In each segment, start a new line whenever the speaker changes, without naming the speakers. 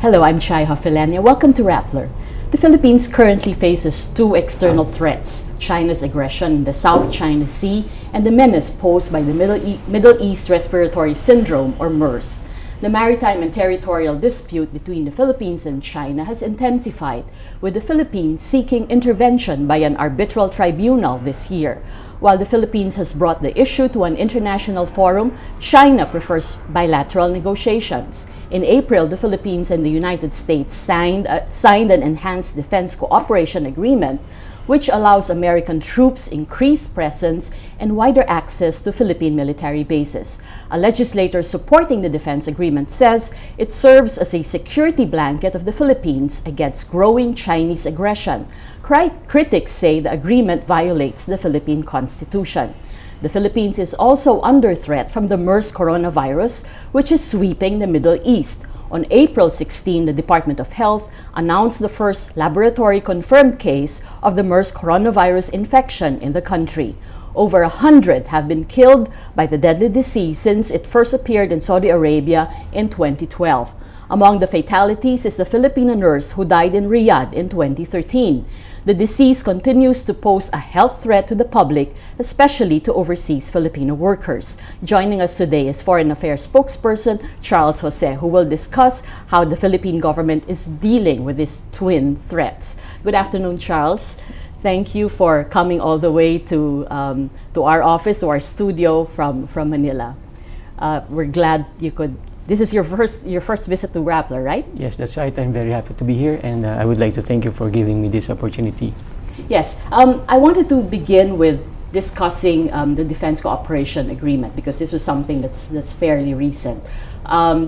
Hello, I'm Chai Hafilania. Welcome to Rappler. The Philippines currently faces two external threats: China's aggression in the South China Sea and the menace posed by the Middle East Respiratory Syndrome, or MERS. The maritime and territorial dispute between the Philippines and China has intensified, with the Philippines seeking intervention by an arbitral tribunal this year. While the Philippines has brought the issue to an international forum, China prefers bilateral negotiations. In April, the Philippines and the United States signed an enhanced defense cooperation agreement, which allows American troops increased presence and wider access to Philippine military bases. A legislator supporting the defense agreement says it serves as a security blanket of the Philippines against growing Chinese aggression. Critics say the agreement violates the Philippine Constitution. The Philippines is also under threat from the MERS coronavirus, which is sweeping the Middle East. On April 16, the Department of Health announced the first laboratory-confirmed case of the MERS coronavirus infection in the country. Over 100 have been killed by the deadly disease since it first appeared in Saudi Arabia in 2012. Among the fatalities is the Filipino nurse who died in Riyadh in 2013. The disease continues to pose a health threat to the public, especially to overseas Filipino workers. Joining us today is Foreign Affairs spokesperson Charles Jose, who will discuss how the Philippine government is dealing with these twin threats. Good afternoon, Charles. Thank you for coming all the way to our office, to our studio from Manila. We're glad you could. This is your first visit to Rappler, right?
Yes, that's right. I'm very happy to be here, and I would like to thank you for giving me this opportunity.
Yes, I wanted to begin with discussing the Defense Cooperation Agreement, because this was something that's fairly recent.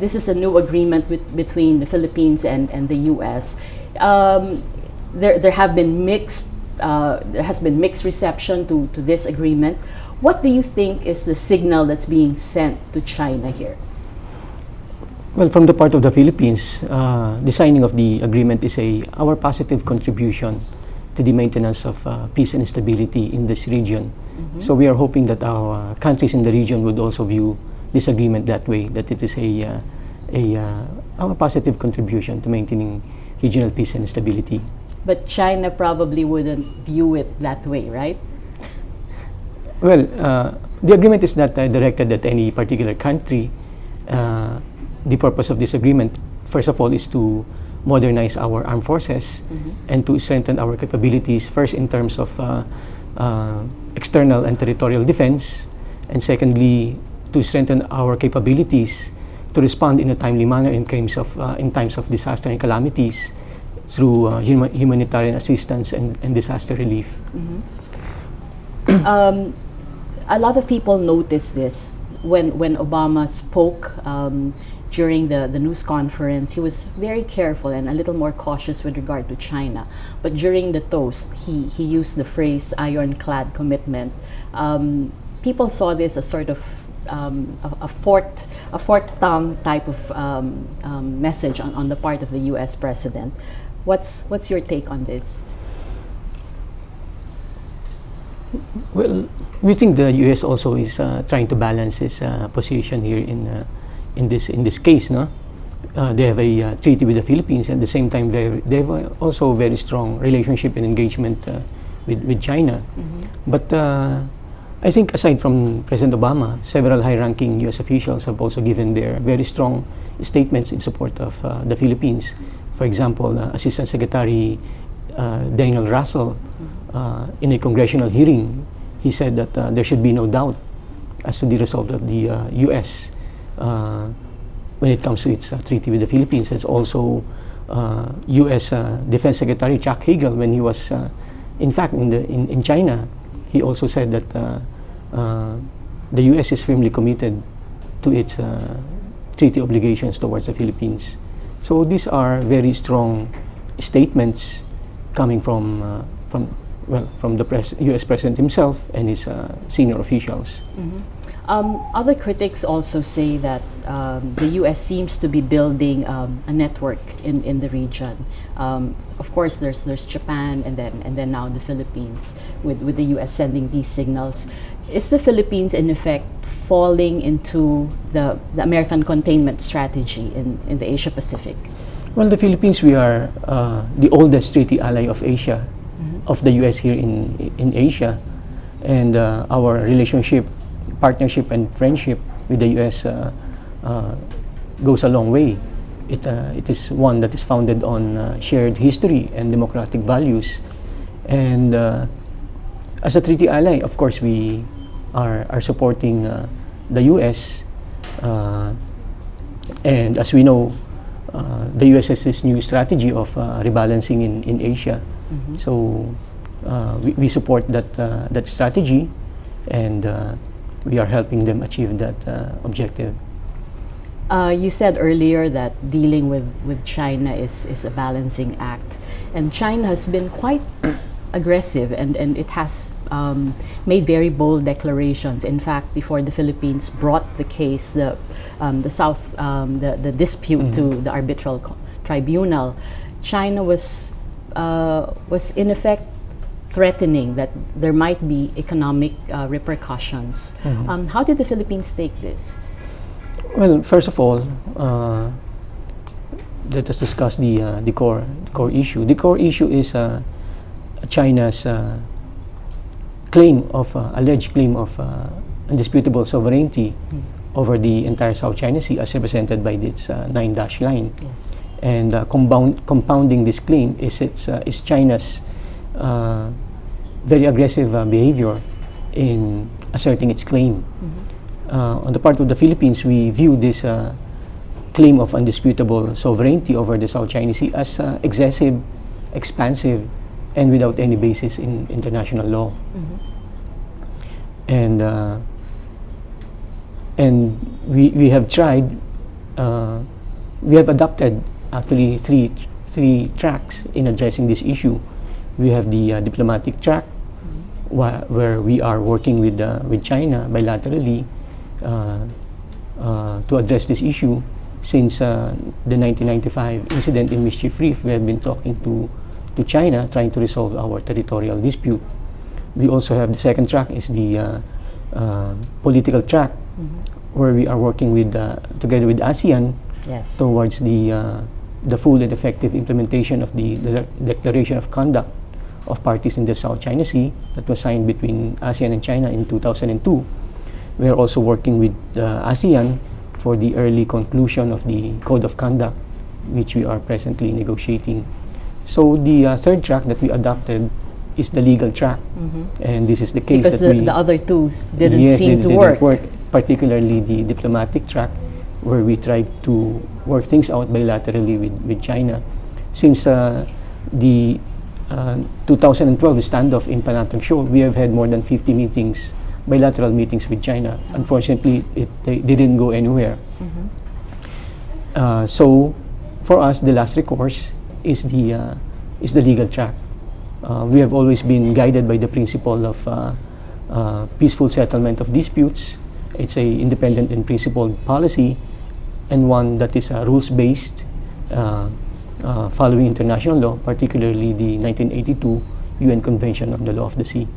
This is a new agreement between the Philippines and the US. There has been mixed reception to this agreement. What do you think is the signal that's being sent to China here?
Well, from the part of the Philippines, the signing of the agreement is our positive contribution to the maintenance of peace and stability in this region. Mm-hmm. So we are hoping that our countries in the region would also view this agreement that way, that it is our positive contribution to maintaining regional peace and stability.
But China probably wouldn't view it that way, right?
Well, the agreement is not directed at any particular country. The purpose of this agreement, first of all, is to modernize our armed forces, mm-hmm. and to strengthen our capabilities, first in terms of external and territorial defense, and secondly, to strengthen our capabilities to respond in a timely manner in times of disaster and calamities through humanitarian assistance and disaster relief.
Mm-hmm. A lot of people noticed this when Obama spoke during the news conference. He was very careful and a little more cautious with regard to China. But during the toast, he used the phrase ironclad commitment. People saw this as sort of a fourth tongue type of message on the part of the U.S. president. What's your take on this?
Well, we think the U.S. also is trying to balance its position here in this case. No, they have a treaty with the Philippines. At the same time, they have also a very strong relationship and engagement with China. Mm-hmm. But I think aside from President Obama, several high-ranking U.S. officials have also given their very strong statements in support of the Philippines. For example, Assistant Secretary Daniel Russell, in a congressional hearing, he said that there should be no doubt as to the result of the U.S. When it comes to its treaty with the Philippines. It's also U.S. Defense Secretary Chuck Hagel, when he was, in fact, in China, he also said that the U.S. is firmly committed to its treaty obligations towards the Philippines. So these are very strong statements coming from the U.S. President himself and his senior officials.
Mm-hmm. Other critics also say that the U.S. seems to be building a network in the region. Of course, there's Japan and then now the Philippines, with the U.S. sending these signals. Is the Philippines in effect falling into the American containment strategy in the Asia Pacific?
Well, the Philippines, we are the oldest treaty ally of Asia, of the US here in Asia, and our relationship, partnership, and friendship with the US goes a long way. It is one that is founded on shared history and democratic values, and as a treaty ally, of course, we are supporting the US, and as we know, the US has this new strategy of rebalancing in Asia. So we support that strategy, and we are helping them achieve that objective.
You said earlier that dealing with China is a balancing act, and China has been quite aggressive, and it has made very bold declarations. In fact, before the Philippines brought the case, the dispute to the arbitral tribunal, China was in effect threatening that there might be economic repercussions. How did the Philippines take this?
Well, first of all, let us discuss the core issue. The core issue is China's alleged claim of undisputable sovereignty over the entire South China Sea, as represented by its 9-dash line.
Yes.
And compounding this claim is China's very aggressive behavior in asserting its claim. On the part of the Philippines, we view this claim of undisputable sovereignty over the South China Sea as excessive, expansive, and without any basis in international law. And we have tried, we have adopted actually three tracks in addressing this issue. We have the diplomatic track, where we are working with China bilaterally to address this issue. Since the 1995 incident in Mischief Reef, we have been talking to China, trying to resolve our territorial dispute. We also have the second track, is the political track, where we are working with together with ASEAN
Yes.
towards the full and effective implementation of the Declaration of Conduct of Parties in the South China Sea that was signed between ASEAN and China in 2002. We are also working with ASEAN for the early conclusion of the Code of Conduct, which we are presently negotiating. So the third track that we adopted is the legal track, and this is the case
Because
that
the other two didn't
yes,
seem
they
to
didn't
work.
Particularly the diplomatic track, where we tried to work things out bilaterally with China. Since the 2012 standoff in Panatang Shoal, we have had more than 50 meetings, bilateral meetings with China. Unfortunately, they didn't go anywhere. So for us, the last recourse is the legal track. We have always been guided by the principle of peaceful settlement of disputes. It's a independent and principled policy, and one that is rules-based, following international law, particularly the 1982 UN Convention on the Law of the Sea.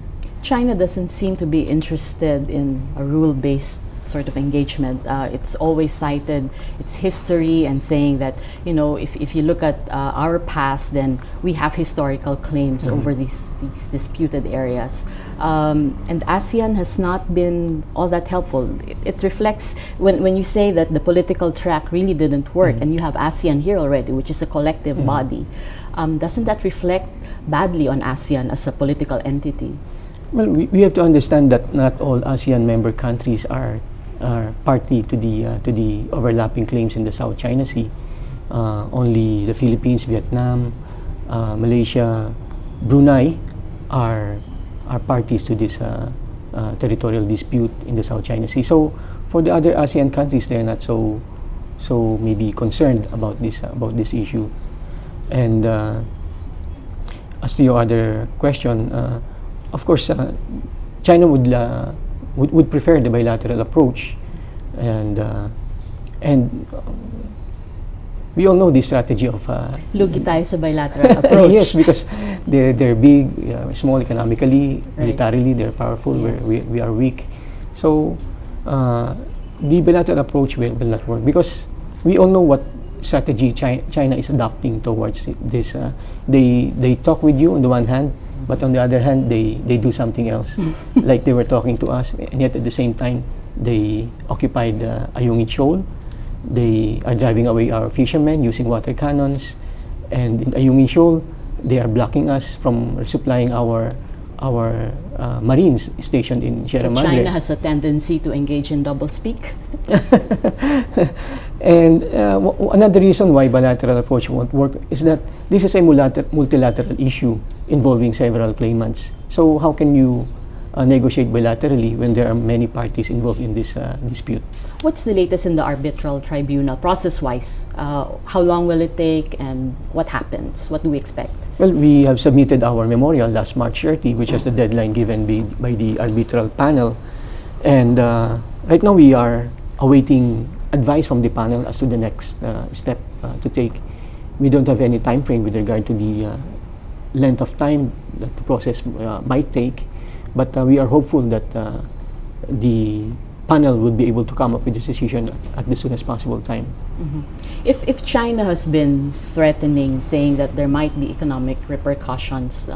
China doesn't seem to be interested in a rule-based sort of engagement. It's always cited its history and saying that, if you look at our past, then we have historical claims over these disputed areas. And ASEAN has not been all that helpful. It reflects, when you say that the political track really didn't work, and you have ASEAN here already, which is a collective body, doesn't that reflect badly on ASEAN as a political entity?
Well, we have to understand that not all ASEAN member countries are party to the overlapping claims in the South China Sea. Only the Philippines, Vietnam, Malaysia, Brunei are parties to this territorial dispute in the South China Sea. So for the other ASEAN countries, they are not so maybe concerned about this issue. And as to your other question, of course, China would prefer the bilateral approach, and we all know the strategy of
Lugi tayo sa bilateral approach.
yes, because they're big, small economically, militarily they're powerful.
Yes.
We are weak. So the bilateral approach will not work, because we all know what strategy China is adopting towards this. They talk with you on the one hand, but on the other hand, they do something else. Like they were talking to us, and yet at the same time, they occupied Ayungin Shoal. They are driving away our fishermen using water cannons, and in Ayungin Shoal, they are blocking us from resupplying our Marines stationed in Sierra
So
Madre.
China has a tendency to engage in doublespeak?
And another reason why bilateral approach won't work is that this is a multilateral issue involving several claimants. So how can you negotiate bilaterally when there are many parties involved in this dispute?
What's the latest in the arbitral tribunal process-wise? How long will it take, and what happens? What do we expect?
Well, we have submitted our memorial last March 30, which is the deadline given by the arbitral panel. And right now we are awaiting advice from the panel as to the next step to take. We don't have any time frame with regard to the length of time that the process might take, but we are hopeful that the panel would be able to come up with this decision at the soonest possible time.
If China has been threatening, saying that there might be economic repercussions,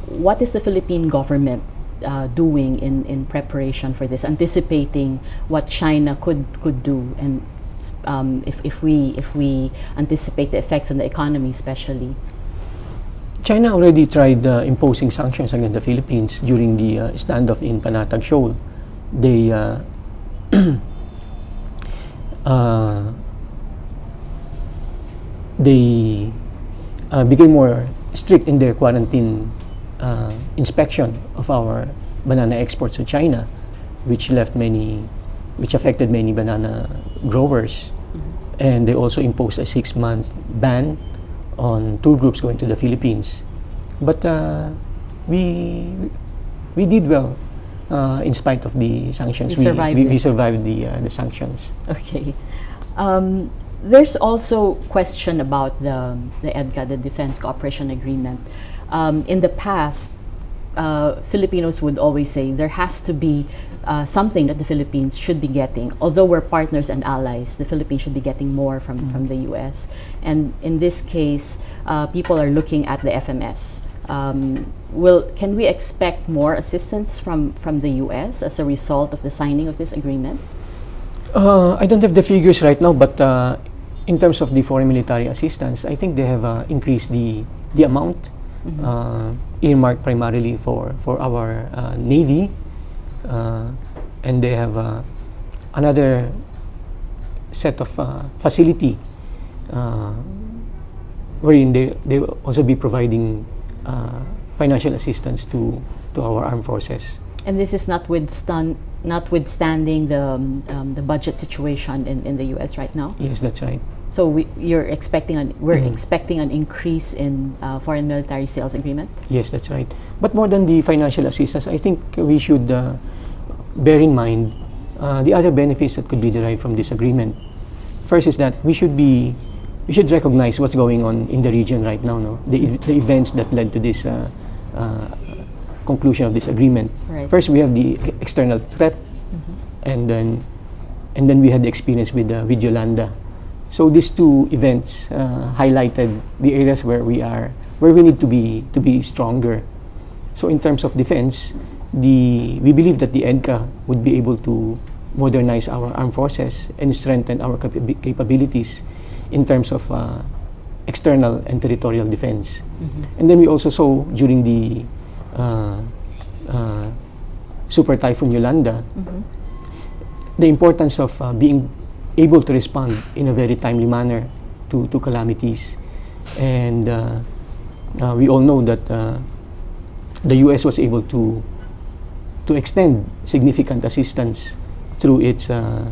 what is the Philippine government doing in preparation for this, anticipating what China could do, and if we anticipate the effects on the economy especially?
China already tried imposing sanctions against the Philippines during the standoff in Panatag Shoal. They became more strict in their quarantine inspection of our banana exports to China, which affected many banana growers. And they also imposed a 6-month ban on tour groups going to the Philippines. But we did well in spite of the sanctions.
We
survived the sanctions.
Okay. There's also question about the EDCA, the Defense Cooperation Agreement. In the past, Filipinos would always say there has to be something that the Philippines should be getting. Although we're partners and allies, the Philippines should be getting more from the US. And in this case, people are looking at the FMS. Can we expect more assistance from the US as a result of the signing of this agreement?
I don't have the figures right now, but in terms of the foreign military assistance, I think they have increased the amount earmarked primarily for our Navy, and they have another set of facility wherein they will also be providing financial assistance to our armed forces.
And this is notwithstanding the budget situation in the U.S. right now?
Yes, that's right.
So we're expecting an increase in foreign military sales agreement?
Yes, that's right. But more than the financial assistance, I think we should bear in mind the other benefits that could be derived from this agreement. First is that we should recognize what's going on in the region right now, no? The events that led to this conclusion of this agreement.
Right.
First, we have the external threat, and then we had the experience with Yolanda. So these two events highlighted the areas where we need to be stronger. So in terms of defense, we believe that the EDCA would be able to modernize our armed forces and strengthen our capabilities in terms of external and territorial defense. And then we also saw during the Super Typhoon Yolanda the importance of being able to respond in a very timely manner to calamities. And we all know that the U.S. was able to extend significant assistance through its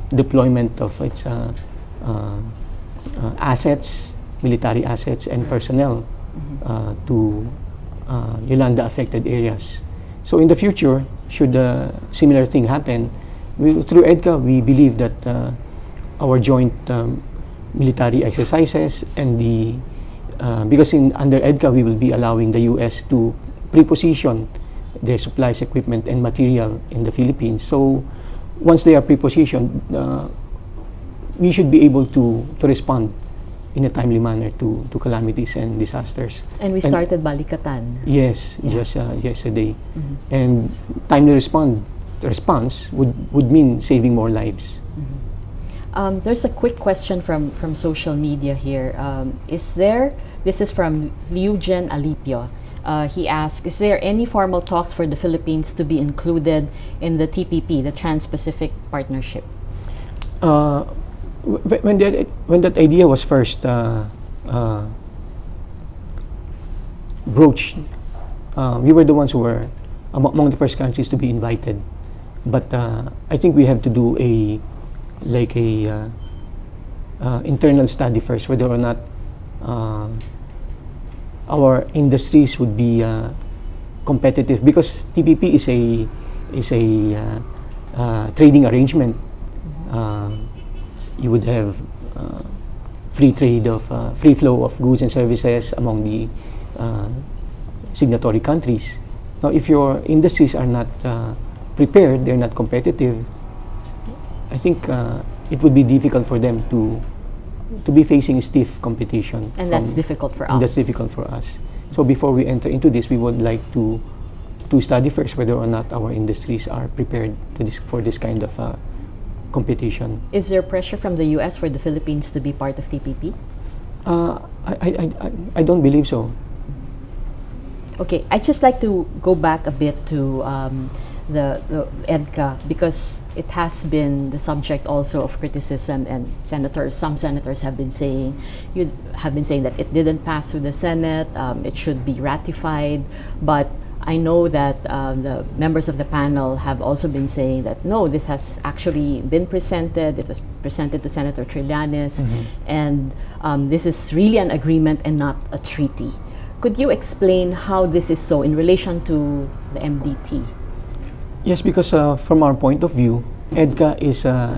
deployment of its assets, military assets and personnel to Yolanda affected areas. So in the future, should a similar thing happen, through EDCA we believe that our joint military exercises and because under EDCA we will be allowing the U.S. to pre-position their supplies, equipment and material in the Philippines. So once they are pre-positioned, we should be able to respond in a timely manner to calamities and disasters.
And we started Balikatan.
Yes,
Yeah.
just yesterday. And timely response would mean saving more lives.
There's a quick question from social media here. This is from Liugen Alipio. He asks, is there any formal talks for the Philippines to be included in the TPP, the Trans-Pacific Partnership?
When that idea was first broached, we were the ones who were among the first countries to be invited. But I think we have to do a internal study first, whether or not our industries would be competitive, because TPP is a trading arrangement. You would have free flow of goods and services among the signatory countries. Now, if your industries are not prepared, they're not competitive, I think it would be difficult for them to be facing stiff competition.
And that's difficult for us.
And that's difficult for us. So before we enter into this, we would like to study first whether or not our industries are prepared for this kind of competition.
Is there pressure from the US for the Philippines to be part of TPP?
I don't believe so.
Okay, I'd just like to go back a bit to the EDCA, because it has been the subject also of criticism, and some senators have been saying that it didn't pass through the Senate, it should be ratified, but I know that the members of the panel have also been saying that no, this has actually been presented. It was presented to Senator Trillanes, and this is really an agreement and not a treaty. Could you explain how this is so in relation to the MDT?
Yes, because from our point of view, EDCA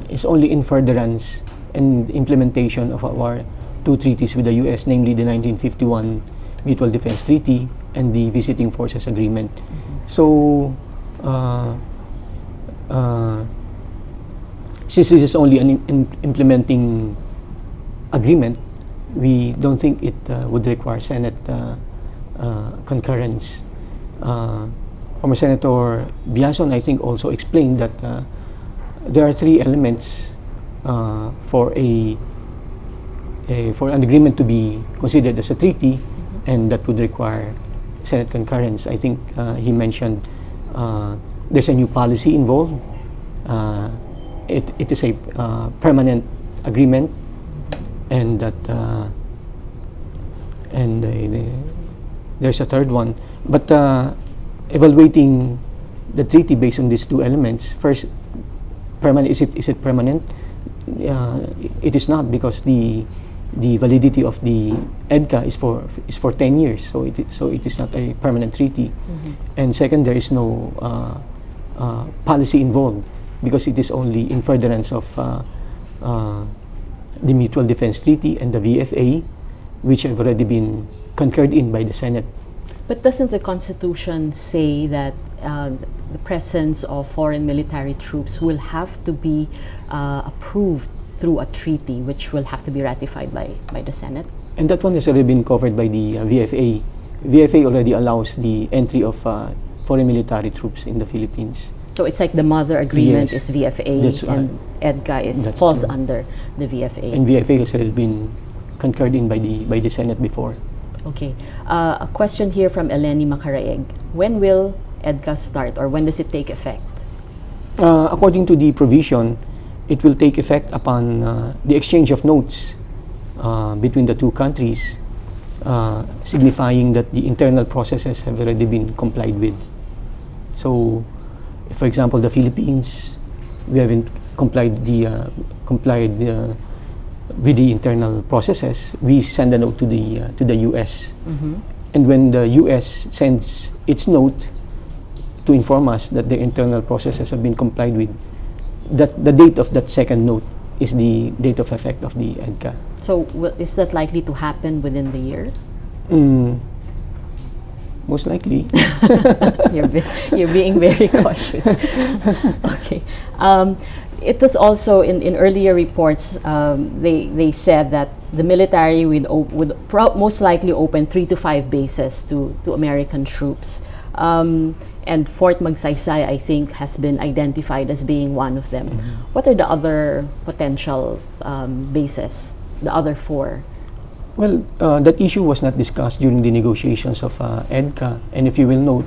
is only in furtherance and implementation of our two treaties with the US, namely the 1951 Mutual Defense Treaty and the Visiting Forces Agreement. So, since this is only an implementing agreement, we don't think it would require Senate concurrence. Former Senator Biason, I think, also explained that there are three elements for an agreement to be considered as a treaty, and that would require Senate concurrence. I think he mentioned there's a new policy involved. It is a permanent agreement, and that there's a third one. But evaluating the treaty based on these two elements, first, permanent. Is it permanent? It is not, because the validity of the EDCA is for 10 years, so it is not a permanent treaty. And second, there is no policy involved, because it is only in furtherance of the Mutual Defense Treaty and the VFA, which have already been concurred in by the Senate.
But doesn't the Constitution say that the presence of foreign military troops will have to be approved through a treaty, which will have to be ratified by the Senate?
And that one has already been covered by the VFA. VFA already allows the entry of foreign military troops in the Philippines.
So it's like the mother agreement
Yes,
is VFA,
that's
and EDCA
that's
falls
true.
under the VFA.
And VFA has already been concurred in by the Senate before.
Okay. A question here from Eleni Macaraeg. When will EDCA start, or when does it take effect?
According to the provision, it will take effect upon the exchange of notes between the two countries, signifying that the internal processes have already been complied with. So, for example, the Philippines, we haven't complied with the internal processes. We send a note to the US, and when the US sends its note to inform us that the internal processes have been complied with, that the date of that second note is the date of effect of the EDCA.
So is that likely to happen within the year?
most likely.
You're being very cautious. Okay. It was also in earlier reports, they said that the military would most likely open 3 to 5 bases to American troops. And Fort Magsaysay, I think, has been identified as being one of them. What are the other potential bases, the other 4?
Well, that issue was not discussed during the negotiations of EDCA, and if you will note,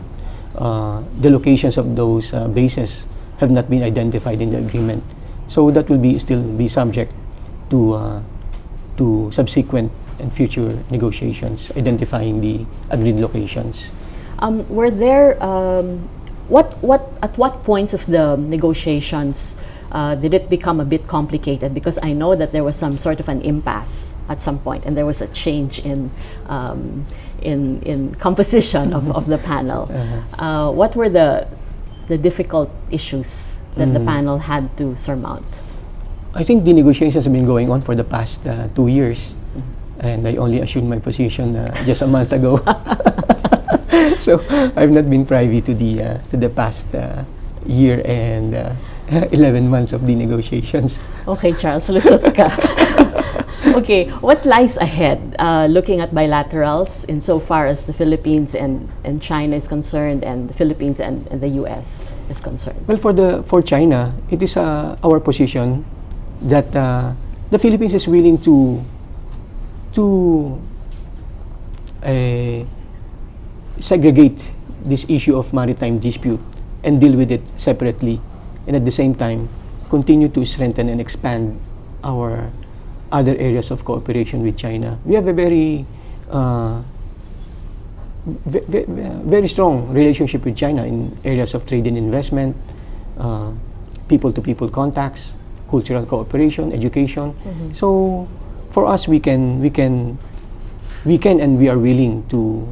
the locations of those bases have not been identified in the agreement. So that will still be subject to subsequent and future negotiations identifying the agreed locations.
Were there at what points of the negotiations did it become a bit complicated? Because I know that there was some sort of an impasse at some point, and there was a change in composition of the panel. What were the difficult issues that the panel had to surmount?
I think the negotiations have been going on for the past 2 years, and I only assumed my position just a month ago. So I've not been privy to the past year and 11 months of the negotiations.
Okay, Charles, lusot ka. Okay, what lies ahead looking at bilaterals insofar as the Philippines and China is concerned, and the Philippines and the US is concerned?
Well, for China, it is our position that the Philippines is willing to segregate this issue of maritime dispute and deal with it separately, and at the same time continue to strengthen and expand our other areas of cooperation with China. We have a very very strong relationship with China in areas of trade and investment, people-to-people contacts, cultural cooperation, education. So for us, we can and we are willing to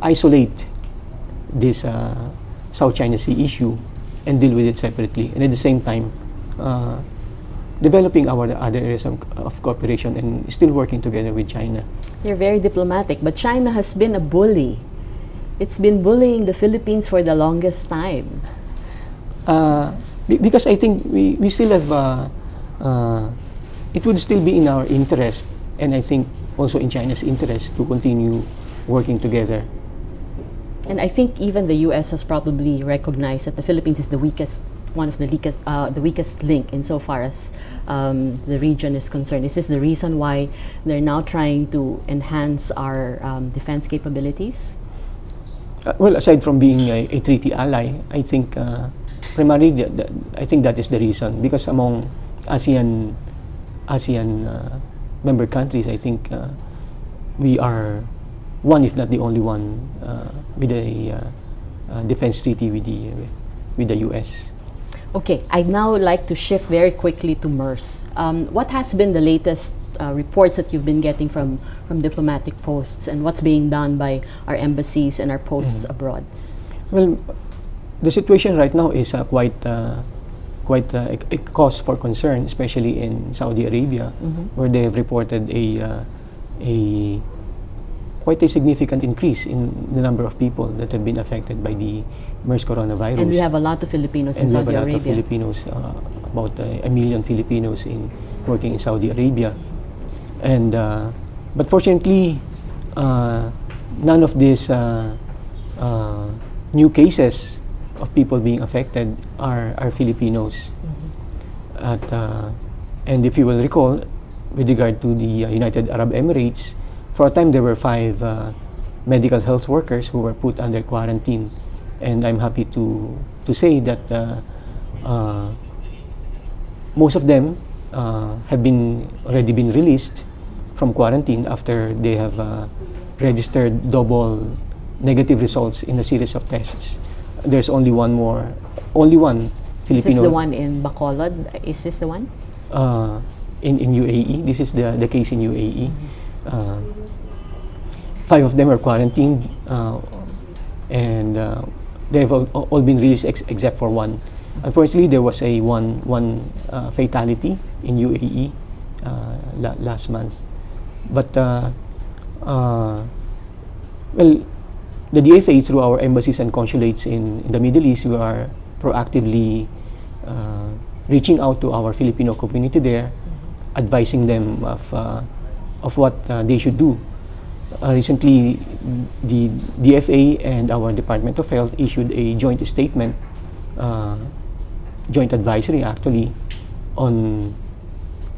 isolate this South China Sea issue and deal with it separately, and at the same time developing our other areas of cooperation and still working together with China.
You're very diplomatic, but China has been a bully. It's been bullying the Philippines for the longest time.
Because I think we still have, it would still be in our interest, and I think also in China's interest, to continue working together.
And I think even the US has probably recognized that the Philippines is the weakest, one of the weakest link insofar as the region is concerned. Is this the reason why they're now trying to enhance our defense capabilities?
Well, aside from being a treaty ally, I think primarily I think that is the reason, because among ASEAN member countries, I think we are one, if not the only one, with a defense treaty with the US.
Okay, I'd now like to shift very quickly to MERS. What has been the latest reports that you've been getting from diplomatic posts, and what's being done by our embassies and our posts abroad? Well,
the situation right now is quite a cause for concern, especially in Saudi Arabia, where they have reported a quite a significant increase in the number of people that have been affected by the MERS coronavirus.
And we have a lot of Filipinos in Saudi Arabia.
We have a lot of Filipinos, about 1 million Filipinos working in Saudi Arabia. And but fortunately, none of these new cases of people being affected are Filipinos. And if you will recall, with regard to the United Arab Emirates, for a time there were 5 medical health workers who were put under quarantine, and I'm happy to say that most of them have already been released from quarantine after they have registered double negative results in a series of tests. There's only one Filipino.
Is this the one in Bacolod? Is this the one?
In UAE. This is the case in UAE. 5 of them are quarantined, and they have all been released except for one. Unfortunately, there was one fatality in UAE last month. But well, the DFA, through our embassies and consulates in the Middle East, we are proactively reaching out to our Filipino community there, advising them of what they should do. Recently, the DFA and our Department of Health issued a joint statement, joint advisory actually, on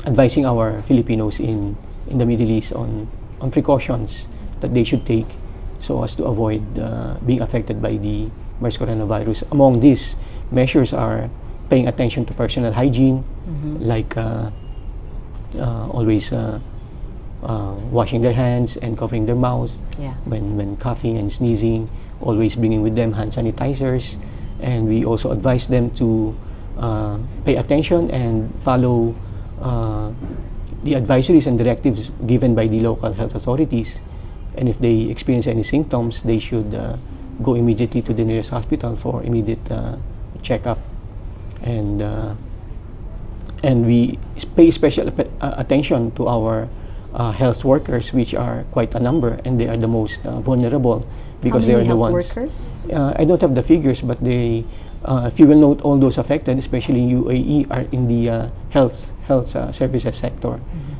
advising our Filipinos in the Middle East on precautions that they should take so as to avoid being affected by the MERS coronavirus. Among these measures are paying attention to personal hygiene, like always washing their hands and covering their mouths when coughing and sneezing, always bringing with them hand sanitizers, and we also advise them to pay attention and follow the advisories and directives given by the local health authorities. And if they experience any symptoms, they should go immediately to the nearest hospital for immediate checkup. And we pay special attention to our health workers, which are quite a number, and they are the most vulnerable because they are the ones.
Workers?
I don't have the figures, but they, if you will note, all those affected, especially in UAE, are in the health services sector.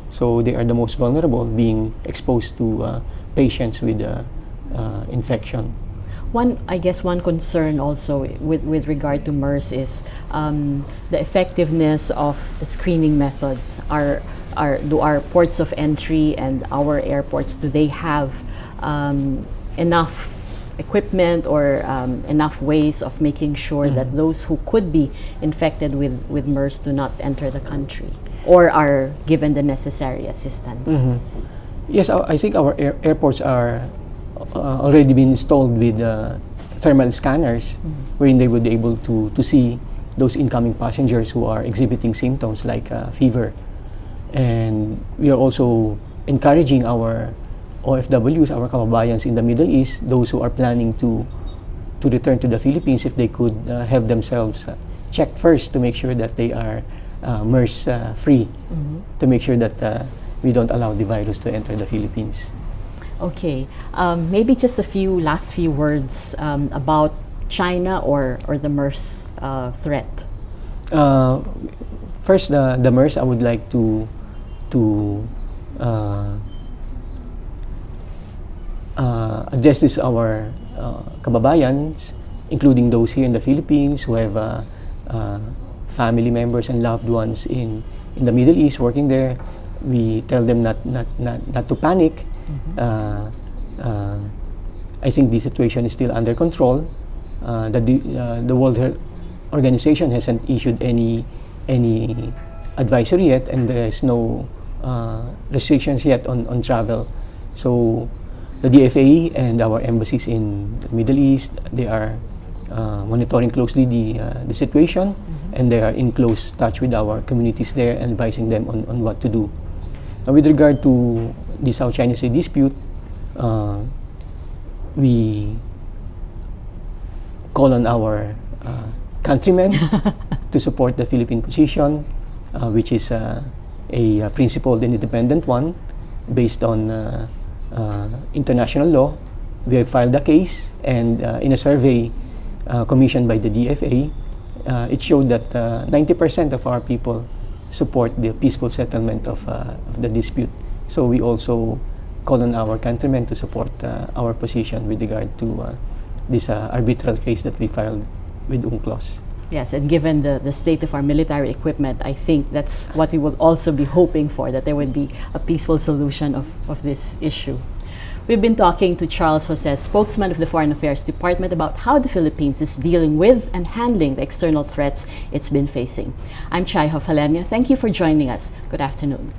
So they are the most vulnerable, being exposed to patients with infection.
I guess one concern also with regard to MERS is the effectiveness of the screening methods. Do our ports of entry and our airports, do they have enough equipment or enough ways of making sure that those who could be infected with MERS do not enter the country or are given the necessary assistance?
Yes, I think our airports are already been installed with thermal scanners, wherein they would be able to see those incoming passengers who are exhibiting symptoms like fever. And we are also encouraging our OFWs, our kababayans in the Middle East, those who are planning to return to the Philippines, if they could have themselves checked first to make sure that they are MERS free, to make sure that we don't allow the virus to enter the Philippines.
Okay, maybe just last few words about China or the MERS threat.
First, the MERS, I would like to address this to our kababayans, including those here in the Philippines who have family members and loved ones in the Middle East working there. We tell them not to panic. I think the situation is still under control. The World Health Organization hasn't issued any advisory yet, and there is no restrictions yet on travel. So the DFA and our embassies in the Middle East, they are monitoring closely the situation, and they are in close touch with our communities there and advising them on what to do. Now, with regard to the South China Sea dispute, we call on our countrymen to support the Philippine position, which is a principled and independent one based on international law. We have filed a case, and in a survey commissioned by the DFA, it showed that 90% of our people support the peaceful settlement of the dispute. So we also call on our countrymen to support our position with regard to this arbitral case that we filed with UNCLOS.
Yes, and given the state of our military equipment, I think that's what we would also be hoping for, that there would be a peaceful solution of this issue. We've been talking to Charles Jose, spokesman of the Foreign Affairs Department, about how the Philippines is dealing with and handling the external threats it's been facing. I'm Chai Hofalenia. Thank you for joining us. Good afternoon.